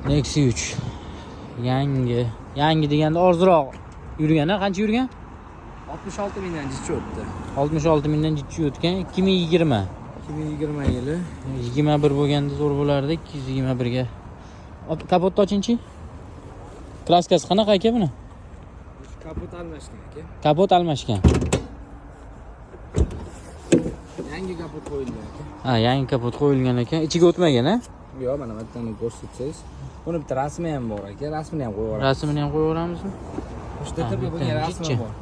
Nexia 3. Yangi deganda ozroq yurgan-a? Qancha yurgan? 66 mingdan jichi o'tdi. 66 mingdan jichi o'tgan. 2020. 2020 yili. 21 bo'lganda zo'r bo'lardi. 221 ga. Kapotni ochinchi? Kraskasi qanaqa aka buni? Kapot almashgan aka. Kapot almashgan. Yangi kapot qo'yilgan aka. Ha, yangi kapot qo'yilgan ekan. Ichiga o'tmagan-a? Yo'q, mana bu yerdan ko'rsatsangiz. Buni bitta rasmi ham bor aka. Rasmini ham qo'yib yuboramiz. Rasmini ham qo'yib yuboramizmi? Uchta turli bo'lgan rasmi bor.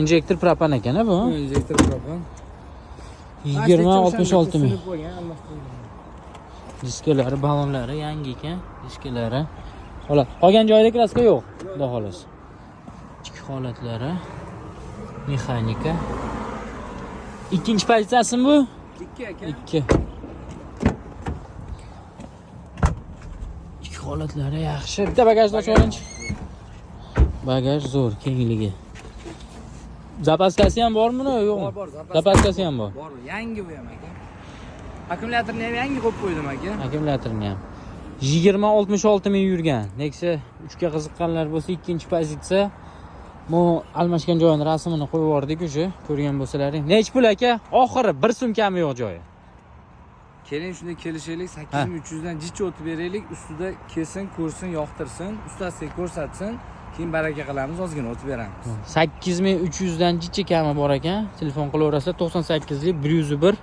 Injektor propan ekan-a bu? Injektor propan. 20-66 ming. Almashtirilgan. Diskalari, balonlari yangi ekan. Diskalari. Xolos. Qolgan joyida kraska yo'q. Xudo xolos. Ichki holatlari. Mexanika. Ikkinchi pozitsiyasimi bu? 2 aka. 2. Ichki holatlari yaxshi. Bitta bagajni ochib oling-chi. Bagaj zo'r, kengligi. Zapaskasi ham bormi, yo'qmi? Bor, Zapaskasi ham bor. Bor, yangi bu ham aka. Akkumulyatorni ham yangi qo'yib qo'ydim aka. Akkumulyatorni ham 20-66 ming yurgan. Nexia 3 ga qiziqqanlar bo'lsa, ikkinchi pozitsiya. Bu almashgan joyini rasmini qo'yib yubordik o'sha, ko'rgan bo'lsalaring. Nech pul aka? Oxiri 1 so'm kami yo'q joyi. Keling shunday kelishaylik, 8300 dan jichi o'tib beraylik, ustida kelsin, ko'rsin, yoqtirsin, ustasiga ko'rsatsin, keyin baraka qilamiz, ozgina o'tib beramiz. 8300 dan jichi kami bor ekan. Telefon qilaverasizlar 98 lik 101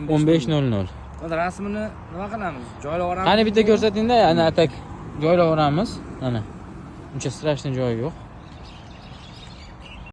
1500. Mana rasmini nima qilamiz? Joylayveramiz. Qani bitta ko'rsating-da, ana atak joylayveramiz. Mana. Uncha strashni joyi yo'q.